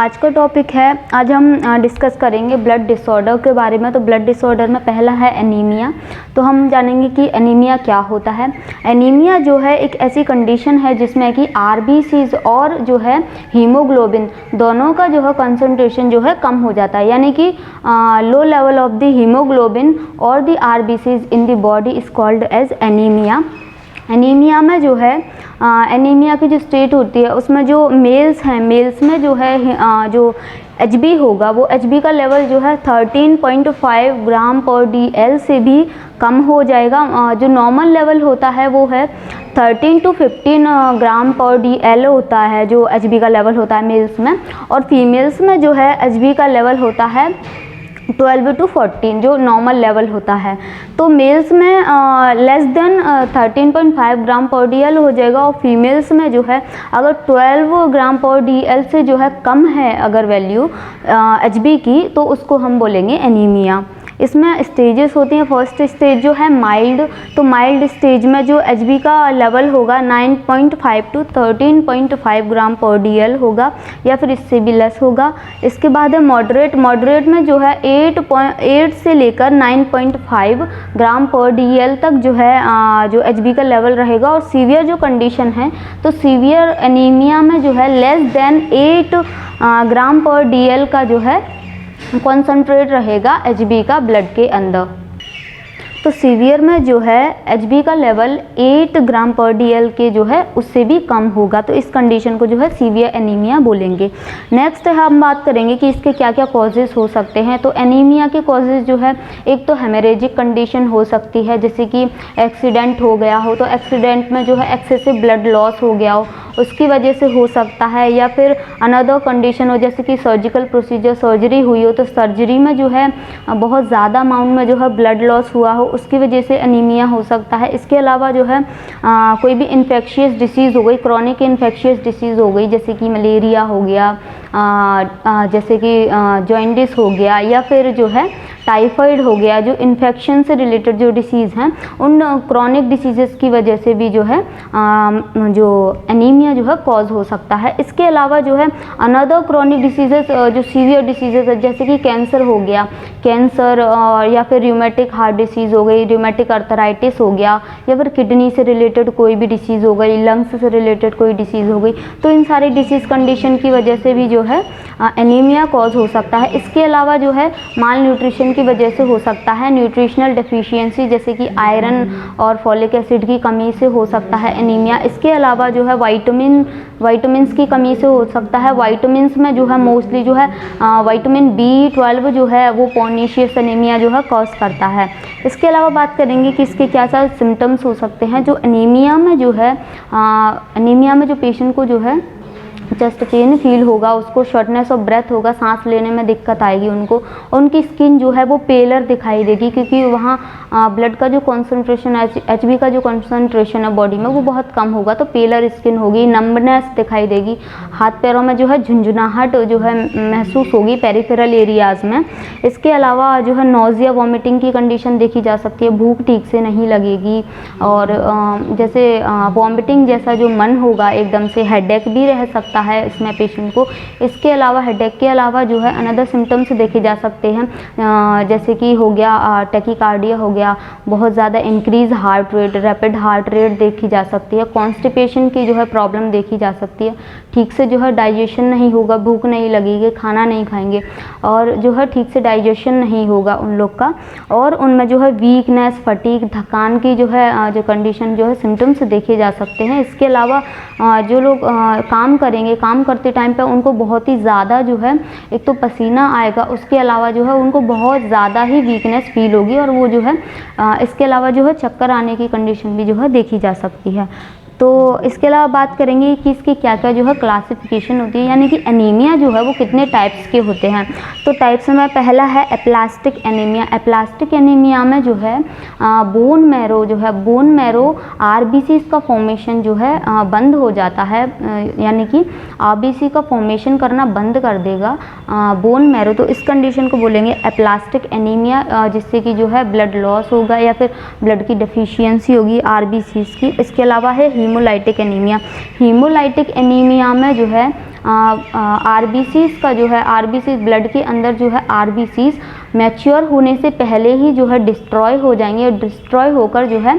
आज का टॉपिक है, आज हम डिस्कस करेंगे ब्लड डिसऑर्डर के बारे में। तो ब्लड डिसऑर्डर में पहला है एनीमिया। तो हम जानेंगे कि एनीमिया क्या होता है। एनीमिया जो है एक ऐसी कंडीशन है जिसमें कि आरबीसीज और जो है हीमोग्लोबिन दोनों का जो है कंसंट्रेशन जो है कम हो जाता है, यानी कि low level of the haemoglobin और the RBCs in the body is called as anaemia. Anaemia में जो है एनीमिया की जो स्टेट होती है उसमें जो मेल्स हैं, मेल्स में जो है जो एचबी होगा वो एचबी का लेवल जो है 13.5 ग्राम पर डीएल से भी कम हो जाएगा। जो नॉर्मल लेवल होता है वो है 13 to 15 ग्राम पर डीएल होता है, जो एचबी का लेवल होता है मेल्स में। और फीमेल्स में जो है एचबी का लेवल होता है 12 to 14 जो नॉर्मल लेवल होता है। तो मेल्स में लेस देन 13.5 ग्राम पर डीएल हो जाएगा, और फीमेल्स में जो है अगर 12 ग्राम पर डीएल से जो है कम है अगर वैल्यू एचबी की, तो उसको हम बोलेंगे एनीमिया। इसमें स्टेजेस होती हैं। फर्स्ट स्टेज जो है माइल्ड, तो माइल्ड स्टेज में जो एचबी का लेवल होगा 9.5 to 13.5 ग्राम पर डीएल होगा, या फिर इससे भी लेस होगा। इसके बाद है मॉडरेट। मॉडरेट में जो है 8 से लेकर 9.5 ग्राम पर डीएल तक जो है जो एचबी का लेवल रहेगा। और सीवियर जो कंडीशन है, तो सीवियर एनीमिया में जो है लेस देन 8 ग्राम पर डीएल का जो है कॉन्सनट्रेट रहेगा एचबी का ब्लड के अंदर। तो सीवियर में जो है एचबी का लेवल 8 ग्राम पर डीएल के जो है उससे भी कम होगा, तो इस कंडीशन को जो है सीवियर एनीमिया बोलेंगे। नेक्स्ट हम बात करेंगे कि इसके क्या क्या कॉजेज़ हो सकते हैं। तो एनीमिया के कॉजेज़ जो है, एक तो हेमरेजिक कंडीशन हो सकती है, जैसे कि एक्सीडेंट हो गया हो, तो एक्सीडेंट में जो है एक्सेसिव ब्लड लॉस हो गया हो उसकी वजह से हो सकता है। या फिर अनदर कंडीशन हो, जैसे कि सर्जिकल प्रोसीजर, सर्जरी हुई हो, तो सर्जरी में जो है बहुत ज़्यादा अमाउंट में जो है ब्लड लॉस हुआ हो, उसकी वजह से एनीमिया हो सकता है। इसके अलावा जो है कोई भी इन्फेक्शियस डिसीज़ हो गई, क्रॉनिक इन्फेक्शियस डिसीज़ हो गई, जैसे कि मलेरिया हो गया, जैसे कि जॉइंडिस हो गया, या फिर जो है टाइफाइड हो गया, जो इन्फेक्शन से रिलेटेड जो डिसीज़ हैं, उन क्रॉनिक डिसीज़ की वजह से भी जो है जो एनीमिया जो है कॉज हो सकता है। इसके अलावा जो है अनदर क्रॉनिक डिसीज़ेस, जो सीवियर डिसीज़ेस है, जैसे कि कैंसर हो गया, कैंसर, या फिर र्यूमेटिक हार्ट डिसीज़ हो गई, र्यूमेटिक अर्थराइटिस हो गया, या फिर किडनी से रिलेटेड कोई भी डिसीज़ हो गई, लंग्स से रिलेटेड कोई डिसीज़ हो गई, तो इन सारी डिसीज़ कंडीशन की वजह से भी जो है एनीमिया कॉज हो सकता है। इसके अलावा जो है माल न्यूट्रिशन की वजह से हो सकता है, न्यूट्रिशनल डेफिशिएंसी, जैसे कि आयरन और फॉलिक एसिड की कमी से हो सकता है एनीमिया। इसके अलावा जो है वाइटामिन्स की कमी से हो सकता है। वाइटामिन्स में जो है मोस्टली जो है विटामिन B12 जो है वो पर्नीशियस एनीमिया जो है कॉज करता है। इसके अलावा बात करेंगे कि इसके क्या क्या सिम्टम्स हो सकते हैं। जो एनीमिया में जो है एनीमिया में जो पेशेंट को जो है चेस्ट पेन फील होगा, उसको शॉर्टनेस ऑफ ब्रेथ होगा, सांस लेने में दिक्कत आएगी उनको, उनकी स्किन जो है वो पेलर दिखाई देगी, क्योंकि वहाँ ब्लड का जो कॉन्सेंट्रेशन एचबी का जो कॉन्सेंट्रेशन है बॉडी में वो बहुत कम होगा, तो पेलर स्किन होगी, नम्बनेस दिखाई देगी, हाथ पैरों में जो है झुंझुनाहट जो है महसूस होगी पेरिफेरल एरियाज़ में। इसके अलावा जो है नोज़िया वॉमिटिंग की कंडीशन देखी जा सकती है, भूख ठीक से नहीं लगेगी, और जैसे वॉमिटिंग जैसा जो मन होगा एकदम से, हेडेक भी रह सकता है इसमें पेशेंट को। इसके अलावा हेडेक के अलावा जो है अनदर सिम्टम्स देखे जा सकते हैं, जैसे कि हो गया टैकीकार्डिया हो गया, बहुत ज़्यादा increase heart rate, rapid heart rate देखी जा सकती है, कॉन्स्टिपेशन की जो है प्रॉब्लम देखी जा सकती है, ठीक से जो है डाइजेशन नहीं होगा, भूख नहीं लगेगी, खाना नहीं खाएंगे, और जो है ठीक से डाइजेशन नहीं होगा उन लोग का, और उनमें जो है वीकनेस, फटीग, थकान की जो है जो कंडीशन जो है सिम्टम्स देखे जा सकते हैं। इसके अलावा जो लोग काम करेंगे, काम करते टाइम पे उनको बहुत ही ज़्यादा जो है एक तो पसीना आएगा, उसके अलावा जो है उनको बहुत ज़्यादा ही वीकनेस फील होगी, और वो जो है इसके अलावा जो है चक्कर आने की कंडीशन भी जो है देखी जा सकती है। तो इसके अलावा बात करेंगे कि इसकी क्या क्या जो है क्लासिफिकेशन होती है, यानी कि एनीमिया जो है वो कितने टाइप्स के होते हैं। तो टाइप्स में पहला है एप्लास्टिक एनीमिया। एप्लास्टिक एनीमिया में जो है बोन मैरो जो है, बोन मैरो आरबीसी का फॉर्मेशन जो है बंद हो जाता है, यानी कि आरबीसी का फॉर्मेशन करना बंद कर देगा बोन मैरो, तो इस कंडीशन को बोलेंगे एप्लास्टिक एनीमिया, जिससे कि जो है ब्लड लॉस होगा या फिर ब्लड की डेफिशिएंसी होगी आरबीसी की। इसके अलावा है हीमोलाइटिक एनीमिया। हीमोलाइटिक एनीमिया में जो है आरबीसीज का जो है आरबीसीज ब्लड के अंदर जो है आरबीसीज मैच्योर होने से पहले ही जो है डिस्ट्रॉय हो जाएंगे और डिस्ट्रॉय होकर जो है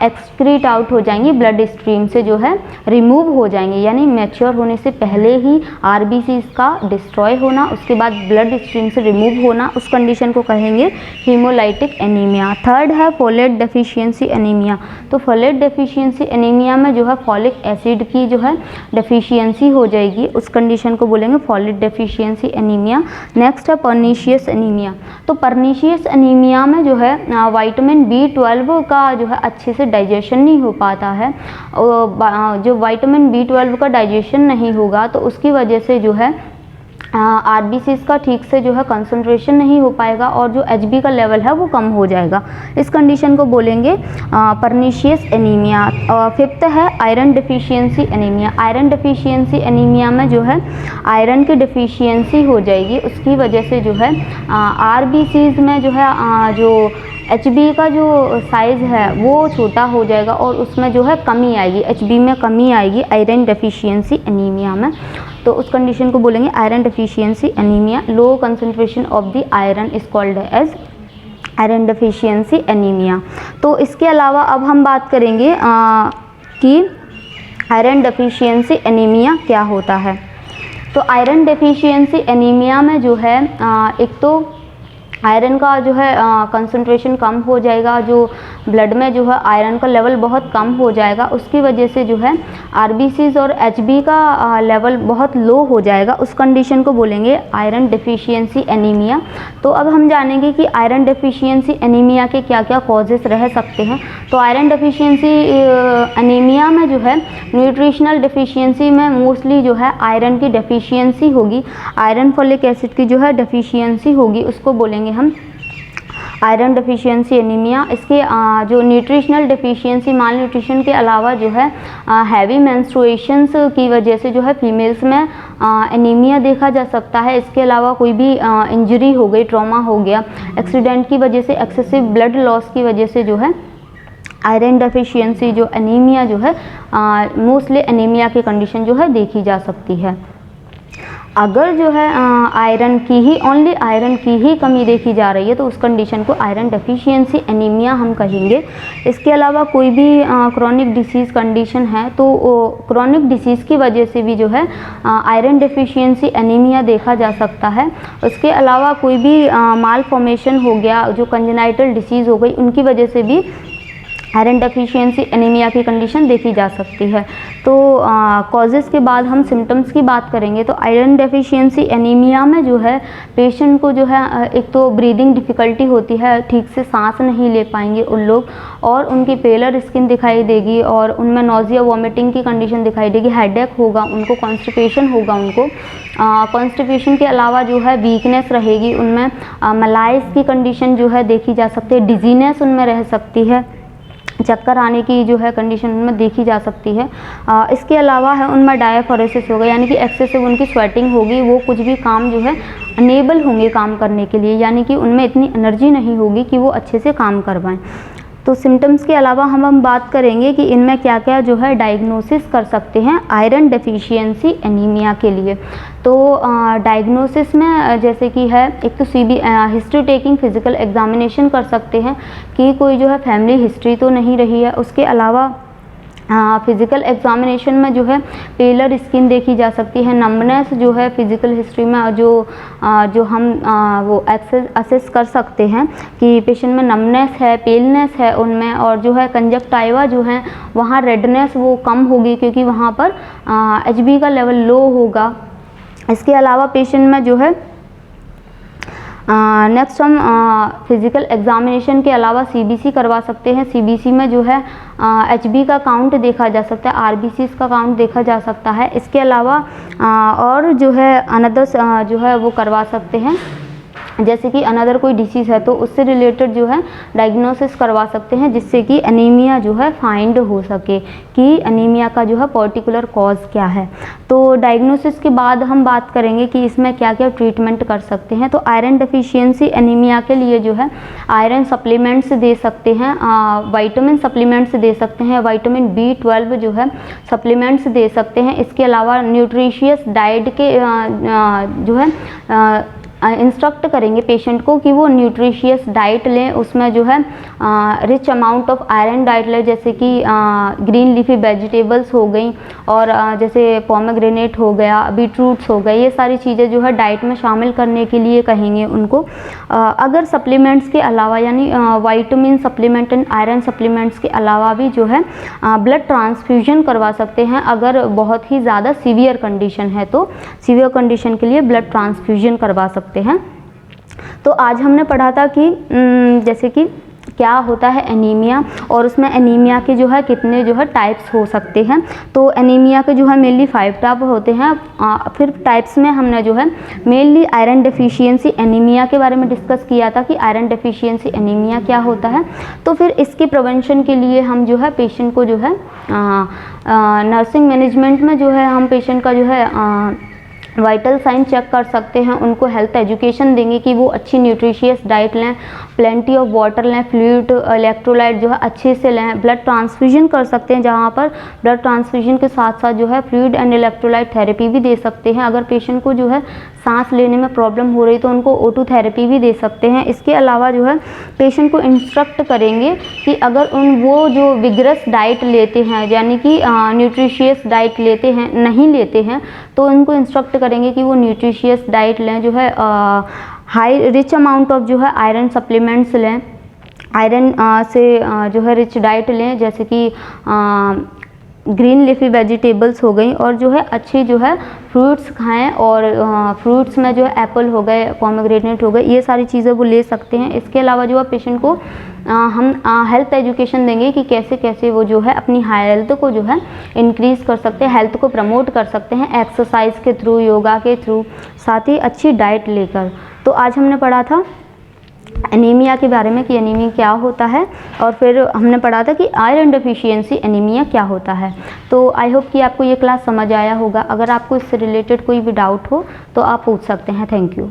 एक्सक्रीट आउट हो जाएंगी, ब्लड स्ट्रीम से जो है रिमूव हो जाएंगे। यानी मैच्योर होने से पहले ही आरबीसीज का डिस्ट्रॉय होना, उसके बाद ब्लड स्ट्रीम से रिमूव होना, उस कंडीशन को कहेंगे हीमोलाइटिक एनीमिया। थर्ड है फोलेट डेफिशिएंसी एनीमिया। तो फोलेट डेफिशिएंसी एनीमिया में जो है फॉलिक एसिड की जो है डेफिशिएंसी हो जाएगी, उस कंडीशन को बोलेंगे फॉलेट डेफिशिएंसी एनीमिया। नेक्स्ट है पर्नीशियस एनीमिया। तो पर्नीशियस एनीमिया में जो है विटामिन B12 का जो है अच्छे से डाइजेशन नहीं हो पाता है। जो विटामिन B12 का डाइजेशन नहीं होगा तो उसकी वजह से जो है आरबीसीज का ठीक से जो है कंसंट्रेशन नहीं हो पाएगा और जो एचबी का लेवल है वो कम हो जाएगा। इस कंडीशन को बोलेंगे पर्नीशियस एनीमिया। और फिफ्थ है iron deficiency anaemia. Iron deficiency anaemia में जो है आयरन की डेफिशिएंसी हो जाएगी, उसकी वजह से जो है आरबीसीज में जो है जो एचबी का जो साइज़ है वो छोटा हो जाएगा और उसमें जो है कमी आएगी, एचबी में कमी आएगी आयरन डेफिशिएंसी एनीमिया में। तो उस कंडीशन को बोलेंगे iron deficiency anaemia. Low concentration of the iron is called as iron deficiency anaemia. तो इसके अलावा अब हम बात करेंगे कि आयरन डेफिशिएंसी एनीमिया क्या होता है। तो आयरन डेफिशिएंसी एनीमिया में जो है एक तो आयरन का जो है कंसंट्रेशन कम हो जाएगा, जो ब्लड में जो है आयरन का लेवल बहुत कम हो जाएगा, उसकी वजह से जो है आरबीसीज और एचबी का लेवल बहुत लो हो जाएगा। उस कंडीशन को बोलेंगे आयरन डेफिशिएंसी एनीमिया। तो अब हम जानेंगे कि आयरन डेफिशिएंसी एनीमिया के क्या क्या कॉजेस रह सकते हैं। तो आयरन डेफिशिएंसी एनीमिया में जो है न्यूट्रिशनल डेफिशिएंसी में मोस्टली जो है आयरन की डेफिशिएंसी होगी, आयरन फोलिक एसिड की जो है डेफिशिएंसी होगी, उसको बोलेंगे हम आयरन डेफिशिएंसी एनीमिया। इसके जो न्यूट्रिशनल डेफिशिएंसी माल न्यूट्रिशन के अलावा जो है हैवी मेंस्ट्रुएशंस की वजह से जो है फीमेल्स में एनीमिया देखा जा सकता है। इसके अलावा कोई भी इंजरी हो गई, ट्रॉमा हो गया, एक्सीडेंट की वजह से, एक्सेसिव ब्लड लॉस की वजह से जो है आयरन डेफिशिएंसी जो एनीमिया जो है मोस्टली एनीमिया की कंडीशन जो है देखी जा सकती है। अगर जो है आयरन की ही ओनली आयरन की ही कमी देखी जा रही है तो उस कंडीशन को आयरन डेफिशिएंसी एनीमिया हम कहेंगे। इसके अलावा कोई भी क्रॉनिक डिसीज़ कंडीशन है तो क्रॉनिक डिसीज़ की वजह से भी जो है आयरन डेफिशिएंसी एनीमिया देखा जा सकता है। उसके अलावा कोई भी माल फॉर्मेशन हो गया, जो कंजेनाइटल डिसीज़ हो गई, उनकी वजह से भी आयरन डेफिशिएंसी एनीमिया की कंडीशन देखी जा सकती है। तो कॉजेज़ के बाद हम सिम्टम्स की बात करेंगे। तो आयरन डेफिशिएंसी एनीमिया में जो है पेशेंट को जो है एक तो ब्रीदिंग डिफ़िकल्टी होती है, ठीक से सांस नहीं ले पाएंगे उन लोग, और उनकी पेलर स्किन दिखाई देगी और उनमें नोजिया वॉमिटिंग की कंडीशन दिखाई देगी, हेडेक होगा उनको, कॉन्स्टिपेशन होगा उनको। कॉन्स्टिपेशन के अलावा जो है वीकनेस रहेगी उनमें, मलाइस की कंडीशन जो है देखी जा सकती है, डिजीनेस उनमें रह सकती है, चक्कर आने की जो है कंडीशन उनमें देखी जा सकती है। इसके अलावा है उनमें डायफोरेसिस होगा, यानी कि एक्सेसिव उनकी स्वेटिंग होगी, वो कुछ भी काम जो है अनेबल होंगे काम करने के लिए, यानी कि उनमें इतनी एनर्जी नहीं होगी कि वो अच्छे से काम कर पाएँ। तो सिम्टम्स के अलावा हम बात करेंगे कि इनमें क्या क्या जो है डायग्नोसिस कर सकते हैं आयरन डेफिशिएंसी एनीमिया के लिए। तो डायग्नोसिस में जैसे कि है एक तो हिस्ट्री टेकिंग फिजिकल एग्जामिनेशन कर सकते हैं कि कोई जो है फैमिली हिस्ट्री तो नहीं रही है। उसके अलावा फिज़िकल एग्जामिनेशन में जो है पेलर स्किन देखी जा सकती है, नम्बनेस जो है फिज़िकल हिस्ट्री में जो हम वो असेस कर सकते हैं कि पेशेंट में नम्बनेस है, पेलनेस है उनमें, और जो है कंजक्टाइवा जो है वहाँ रेडनेस वो कम होगी क्योंकि वहाँ पर एचबी का लेवल लो होगा। इसके अलावा पेशेंट में जो है नेक्स्ट हम फिज़िकल एग्जामिनेशन के अलावा सीबीसी करवा सकते हैं। सीबीसी में जो है एचबी का काउंट देखा जा सकता है, आरबीसीज का काउंट देखा जा सकता है। इसके अलावा और जो है अनदर जो है वो करवा सकते हैं जैसे कि अनदर कोई डिसीज़ है तो उससे रिलेटेड जो है डायग्नोसिस करवा सकते हैं, जिससे कि एनीमिया जो है फाइंड हो सके कि एनीमिया का जो है पर्टिकुलर कॉज क्या है। तो डायग्नोसिस के बाद हम बात करेंगे कि इसमें क्या क्या ट्रीटमेंट कर सकते हैं। तो आयरन डेफिशिएंसी एनीमिया के लिए जो है आयरन सप्लीमेंट्स दे सकते हैं, विटामिन सप्लीमेंट्स दे सकते हैं, विटामिन B12 जो है सप्लीमेंट्स दे सकते हैं। इसके अलावा न्यूट्रिशियस डाइट के जो है इंस्ट्रक्ट करेंगे पेशेंट को कि वो न्यूट्रिशियस डाइट लें, उसमें जो है rich amount of iron diet लें, जैसे कि ग्रीन लीफी वेजिटेबल्स हो गई और जैसे पोमेग्रेनेट हो गया, बीटरूट्स हो गए, ये सारी चीज़ें जो है डाइट में शामिल करने के लिए कहेंगे उनको। अगर सप्लीमेंट्स के अलावा यानी vitamin supplement and iron supplements के अलावा भी जो है ब्लड ट्रांसफ्यूजन करवा सकते हैं। अगर बहुत ही ज़्यादा सीवियर कंडीशन है तो सीवियर कंडीशन के लिए ब्लड ट्रांसफ्यूजन करवा सकते हैं। तो आज हमने पढ़ा था कि जैसे कि क्या होता है एनीमिया और उसमें एनीमिया के जो है कितने जो है टाइप्स हो सकते हैं। तो एनीमिया के जो है मेनली 5 टाइप होते हैं। फिर टाइप्स में हमने जो है मेनली आयरन डेफिशिएंसी एनीमिया के बारे में डिस्कस किया था कि आयरन डेफिशिएंसी एनीमिया क्या होता है। तो फिर इसकी प्रिवेंशन के लिए हम जो है पेशेंट को जो है नर्सिंग मैनेजमेंट में जो है हम पेशेंट का जो है वाइटल साइन चेक कर सकते हैं, उनको हेल्थ एजुकेशन देंगे कि वो अच्छी न्यूट्रिशियस डाइट लें, प्लेंटी ऑफ वाटर लें, फ्लूइड इलेक्ट्रोलाइट जो है अच्छे से लें। ब्लड ट्रांसफ्यूजन कर सकते हैं, जहाँ पर ब्लड ट्रांसफ्यूजन के साथ साथ जो है फ्लूइड एंड इलेक्ट्रोलाइट थेरेपी भी दे सकते हैं। अगर पेशेंट को जो है सांस लेने में प्रॉब्लम हो रही तो उनको O2 थेरेपी भी दे सकते हैं। इसके अलावा जो है पेशेंट को इंस्ट्रक्ट करेंगे कि अगर वो जो विगरस डाइट लेते हैं यानी कि न्यूट्रिशियस डाइट लेते हैं नहीं लेते हैं तो उनको इंस्ट्रक्ट करेंगे कि वो न्यूट्रिशियस डाइट लें, जो है हाई रिच अमाउंट ऑफ जो है आयरन सप्लीमेंट्स लें, आयरन से जो है रिच डाइट लें, जैसे कि ग्रीन लीफी वेजिटेबल्स हो गई और जो है अच्छी जो है फ्रूट्स खाएं और फ्रूट्स में जो है एप्पल हो गए, पोमेग्रेनेट हो गए, ये सारी चीज़ें वो ले सकते हैं। इसके अलावा जो है पेशेंट को हम हेल्थ एजुकेशन देंगे कि कैसे कैसे वो जो है अपनी हेल्थ को जो है इंक्रीज़ कर सकते हैं, हेल्थ को प्रमोट कर सकते हैं एक्सरसाइज के थ्रू, योगा के थ्रू, साथ ही अच्छी डाइट लेकर। तो आज हमने पढ़ा था एनीमिया के बारे में कि एनीमिया क्या होता है और फिर हमने पढ़ा था कि आयरन डेफिशिएंसी एनीमिया क्या होता है। तो आई होप कि आपको ये क्लास समझ आया होगा। अगर आपको इससे रिलेटेड कोई भी डाउट हो तो आप पूछ सकते हैं। Thank you.